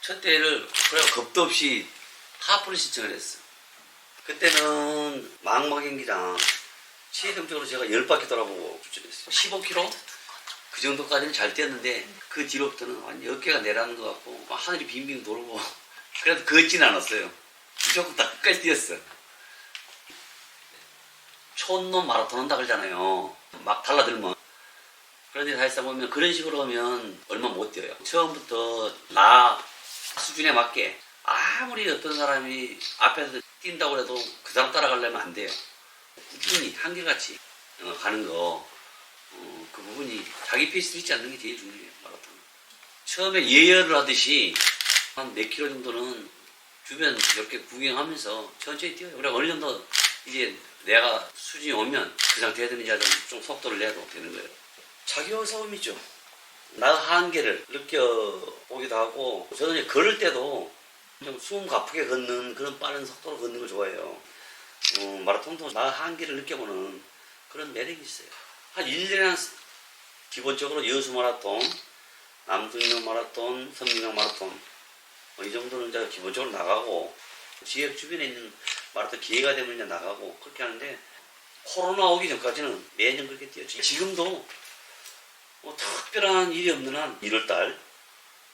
첫 대회를 그래 겁도 없이 하프를 신청을 했어. 그때는 망마 경기장 최대적으로 제가 10바퀴 돌아보고 출전했어요. 15km? 그 정도까지는 잘 뛰었는데 그 뒤로부터는 완전 어깨가 내려앉는 것 같고 하늘이 빙빙 돌고 그래도 걷지는 않았어요. 무조건 다 끝까지 뛰었어. 촌놈 마라톤 한다 그러잖아요. 막 달라들면. 그런데 사실상 보면 그런 식으로 하면 얼마 못 뛰어요. 처음부터 나 수준에 맞게 아무리 어떤 사람이 앞에서 뛴다고 해도 그 사람 따라가려면 안 돼요. 꾸준히 한결같이 가는 거, 그 부분이 자기 페이스로 있지 않는 게 제일 중요해요. 마라톤. 처음에 예열을 하듯이 한 몇 킬로 정도는 주변 이렇게 구경하면서 천천히 뛰어요. 그래 어느 정도 이제 내가 수준이 오면 그 상태에 되는 이제 좀 속도를 내도 되는 거예요. 자기와 싸움이죠. 나 한계를 느껴보기도 하고 저는 이제 걸을 때도 좀 숨 가쁘게 걷는 그런 빠른 속도로 걷는 걸 좋아해요. 마라톤도 나 한계를 느껴보는 그런 매력이 있어요. 한 1년에 기본적으로 여수 마라톤, 남동영 마라톤, 섬진강 마라톤 이 정도는 이제 기본적으로 나가고 지역 주변에 있는 마라톤 기회가 되면 이제 나가고 그렇게 하는데 코로나 오기 전까지는 매년 그렇게 뛰었죠. 지금도 뭐 특별한 일이 없는 한 1월달,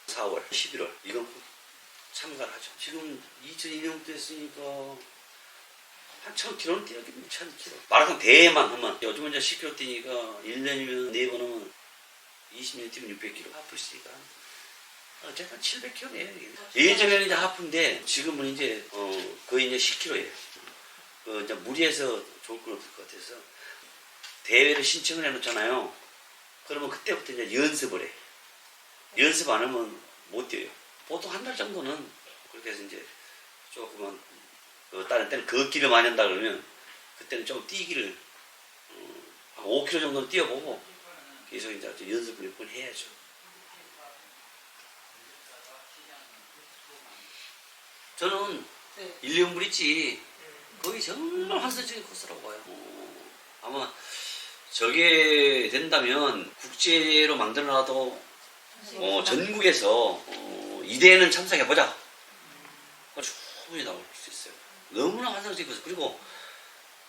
4월, 11월 이건 참가를 하죠. 지금 2002년부터 했으니까 한 1000km는 뛰었겠네. 1000km. 마라톤 대회만 하면 요즘은 이제 10km 뛰니까 1년이면 4번 하면 20년 뛰면 600km 하프시니까 어쨌든 700km네요. 예전에는 이제 하프인데 지금은 이제 거의 이제 10km예요. 이제 무리해서 좋을 건 없을 것 같아서 대회를 신청을 해놓잖아요. 그러면 그때부터 이제 연습을 해. 연습 안 하면 못 뛰어요. 보통 한 달 정도는 그렇게 해서 이제 조금만 다른 때는 걷기를 많이 한다 그러면 그때는 좀 뛰기를 한 5km 정도는 뛰어보고 계속 이제 연습을 몇 번 해야죠. 저는 일리온 브릿지 거기 정말 환상적인 코스라고 봐요. 아마 저게 된다면 국제로 만들어놔도 전국에서 이 대회는 참석해보자. 충분히 나올 수 있어요. 너무나 환상적인 코스. 그리고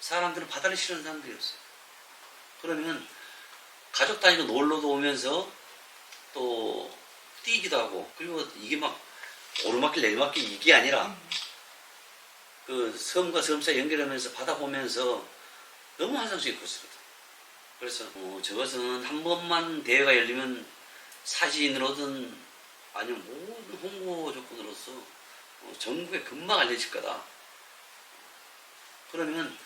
사람들은 바다를 싫어하는 사람들이 없어요. 그러면 가족 단위로 놀러도 오면서 또 뛰기도 하고 그리고 이게 막 오르막길 내리막길 이게 아니라 그 섬과 섬 사이 연결하면서 바다 보면서 너무 환상적인 코스거든. 그래서 저것은 한 번만 대회가 열리면 사진으로든 아니면 모든 홍보 조건으로서 전국에 금방 알려질 거다. 그러면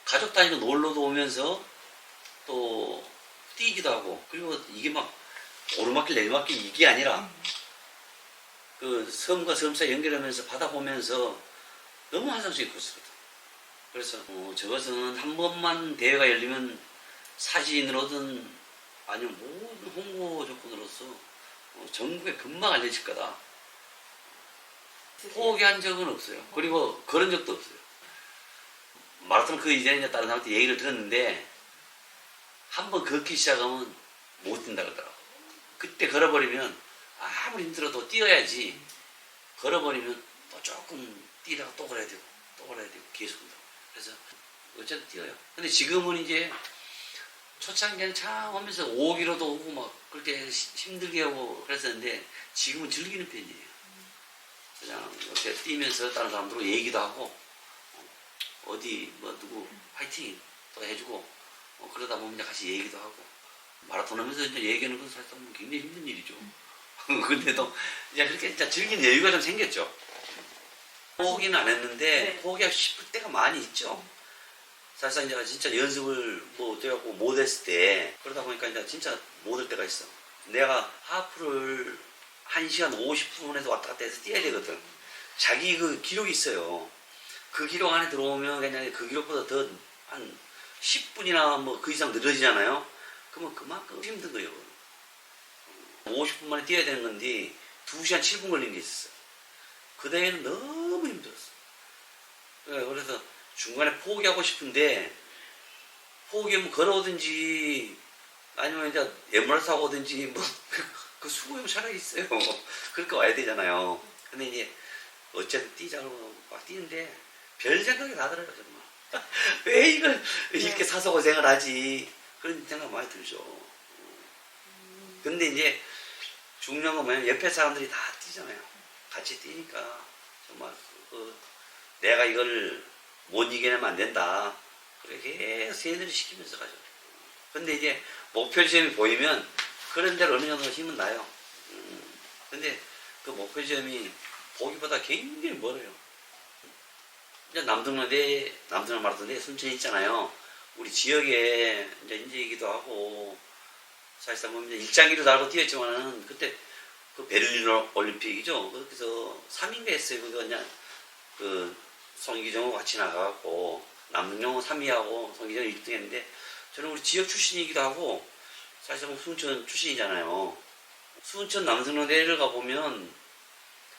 가족 단위로 놀러도 오면서 또 뛰기도 하고 그리고 이게 막 오르막길 내리막길 이게 아니라 그 섬과 섬 사이 연결하면서 바다 보면서 너무 환상적인 코스거든. 그래서 저것은 한 번만 대회가 열리면 사진으로든 아니면 모든 홍보 조건으로서 전국에 금방 알려질 거다. 포기한 적은 없어요. 그리고 그런 적도 없어요. 마라톤 그 이전에 이제 다른 사람한테 얘기를 들었는데 한 번 걷기 시작하면 못 뛴다 그러더라고. 그때 걸어버리면 아무리 힘들어도 뛰어야지. 걸어버리면 또 조금 뛰다가 또 걸어야 되고 또 걸어야 되고 계속 한다고. 그래서 어쨌든 뛰어요. 근데 지금은 이제 초창기에는 참 하면서 5km도 오고 막 그렇게 힘들게 하고 그랬었는데 지금은 즐기는 편이에요. 그냥 이렇게 뛰면서 다른 사람들하고 얘기도 하고 어디 뭐 누구 파이팅 또 해주고 그러다 보면 이제 같이 얘기도 하고 마라톤 하면서 이제 얘기하는 건 사실 굉장히 힘든 일이죠. 근데도 이제 그렇게 진짜 즐기는 여유가 좀 생겼죠. 포기는 안 했는데 포기하고 싶을 때가 많이 있죠. 사실상 이제 진짜 연습을 뭐 어쩌고 못했을 때 그러다 보니까 이제 진짜 못할 때가 있어. 내가 하프를 1시간 50분에서 왔다 갔다 해서 뛰어야 되거든. 자기 그 기록이 있어요. 그 기록 안에 들어오면 그냥 그 기록보다 더 한 10분이나 뭐 그 이상 늘어지잖아요. 그러면 그만큼 힘든 거예요. 50분 만에 뛰어야 되는 건데 2시간 7분 걸린 게 있었어. 그 대회는 너무 힘들었어. 그래서 중간에 포기하고 싶은데 포기하면 걸어오든지 아니면 이제 엠브라스 하고 오든지 뭐 그 수고용 차라리 있어요. 그렇게 와야 되잖아요. 근데 이제 어쨌든 뛰자고 막 뛰는데 별 생각이 나더라고요, 정말. 왜 이걸 이렇게 사서 고생을 하지? 그런 생각 많이 들죠. 근데 이제 중요한 건 뭐냐면 옆에 사람들이 다 뛰잖아요. 같이 뛰니까 정말 내가 이걸 못 이겨내면 안 된다. 그렇게 계속 세뇌를 시키면서 가죠. 근데 이제 목표 지점이 보이면 그런 대로 어느 정도 힘은 나요. 근데 그 목표 지점이 보기보다 굉장히 멀어요. 이제 남동네 마라톤 순천 있잖아요. 우리 지역에 이제 인재이기도 하고 사실상 보면 일장기로 달고 뛰었지만은 그때 그 베를린 올림픽이죠. 그래서 3인가 했어요. 그거 그냥 그 송기정하고 같이 나가고 남동영은 3위하고 송기정이 1등 했는데 저는 우리 지역 출신이기도 하고 사실상 순천 출신이잖아요. 순천 남성노대를 가보면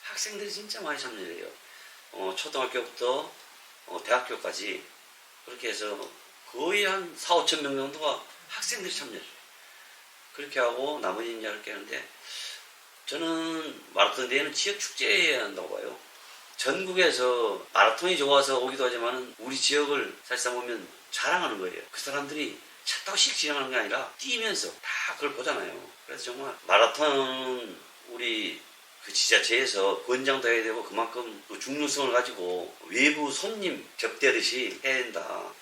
학생들이 진짜 많이 참여를 해요. 초등학교부터 대학교까지 그렇게 해서 거의 한 4, 5천 명 정도가 학생들이 참여를 해요. 그렇게 하고 나머지는 이제 그렇게 하는데 저는 마라톤 대회는 지역 축제해야 한다고 봐요. 전국에서 마라톤이 좋아서 오기도 하지만 우리 지역을 사실상 보면 자랑하는 거예요. 그 사람들이 차 타고 씩 지나가는 게 아니라 뛰면서 다 그걸 보잖아요. 그래서 정말 마라톤 우리 그 지자체에서 권장도 해야 되고 그만큼 그 중요성을 가지고 외부 손님 접대하듯이 해야 된다.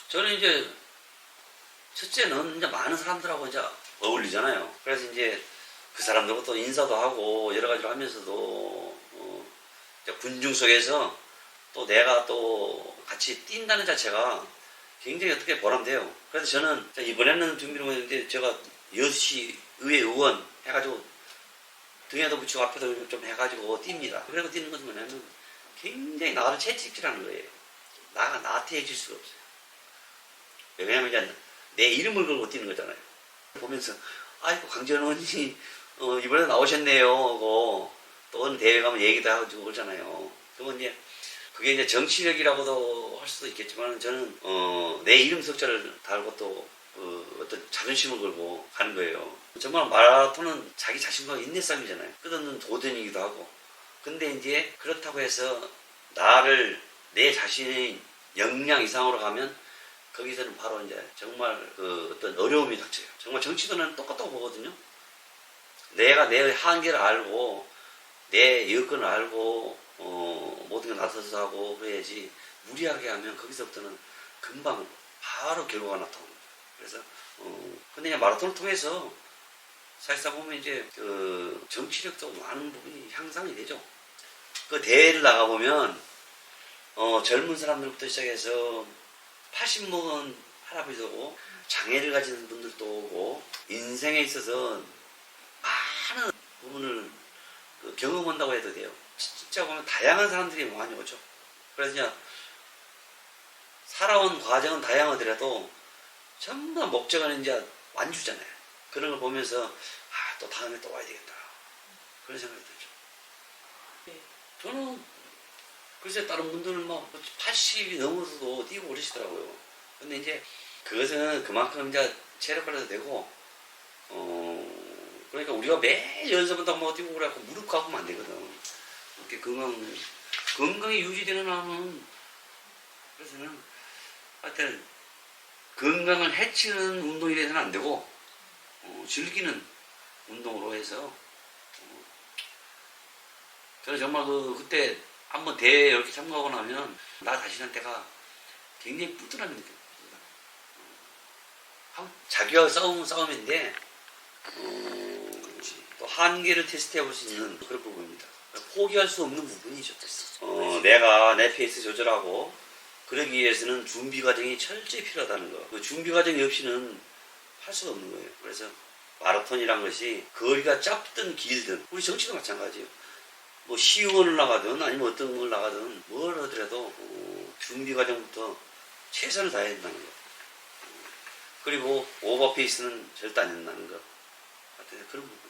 저는 이제 첫째는 이제 많은 사람들하고 이제 어울리잖아요. 그래서 이제 그 사람들과 또 인사도 하고 여러 가지로 하면서도 군중 속에서 또 내가 또 같이 뛴다는 자체가 굉장히 어떻게 보람돼요. 그래서 저는 이번에는 준비를 했는데 제가 여수시 의회 의원 해가지고 등에도 붙이고 앞에도 좀 해가지고 뜁니다. 그리고 뛰는 것은 뭐냐면 굉장히 나를 채찍질하는 거예요. 나한테 해줄 수가 없어요. 왜냐면 이제 내 이름을 걸고 뛰는 거잖아요. 보면서 아이고 강전원이 이번에 나오셨네요 하고 또 어느 대회 가면 얘기도 하고 그러잖아요. 그러면 이제 그게 이제 정치력이라고도 할 수도 있겠지만 저는 내 이름 석자를 달고 또 어떤 자존심을 걸고 가는 거예요. 정말 마라톤은 자기 자신과 인내 싸움이잖아요. 끝없는 도전이기도 하고. 근데 이제 그렇다고 해서 내 자신의 역량 이상으로 가면 거기서는 바로 이제 정말 그 어떤 어려움이 닥쳐요. 정말 정치도는 똑같다고 보거든요. 내가 내 한계를 알고 내 여건을 알고 모든 걸 나서서 하고 그래야지 무리하게 하면 거기서부터는 금방 바로 결과가 나타납니다. 그래서 근데 마라톤을 통해서 사실상 보면 이제 그 정치력도 많은 부분이 향상이 되죠. 그 대회를 나가보면 젊은 사람들부터 시작해서 80 먹은 할아버지도 오고 장애를 가진 분들도 오고 인생에 있어서 많은 부분을 경험한다고 해도 돼요. 진짜 보면 다양한 사람들이 많이 오죠. 그래서 이제 살아온 과정은 다양하더라도 전부 다 목적은 이제 완주잖아요. 그런 걸 보면서 또 다음에 또 와야 되겠다. 그런 생각이 들죠. 저는 글쎄 다른 분들은 막 80이 넘어서도 뛰고 그러시더라고요. 근데 이제 그것은 그만큼 이제 체력 관리도 되고 그러니까 우리가 매일 연습한다고 뭐 뛰고 그래갖고 무릎 꿇으면 안 되거든. 이렇게 건강이 유지되는 한은 그래서는 하여튼 건강을 해치는 운동이 돼서는 안 되고 즐기는 운동으로 해서 저는 정말 그때 한번 대회에 이렇게 참가하고 나면 나 자신한테가 굉장히 뿌듯함이 느껴요. 자기와 싸움은 싸움인데 또 한계를 테스트해 볼 수 있는 그런 부분입니다. 포기할 수 없는 부분이죠. 내가 내 페이스 조절하고 그러기 위해서는 준비 과정이 철저히 필요하다는 거. 그 준비 과정이 없이는 할 수가 없는 거예요. 그래서 마라톤이란 것이 거리가 짧든 길든 우리 정치도 마찬가지예요. 뭐 시의원을 나가든 아니면 어떤 걸 나가든 뭘 하더라도 준비 과정부터 최선을 다해야 된다는 거. 그리고 오버페이스는 절대 안 된다는 거. 그런 부분.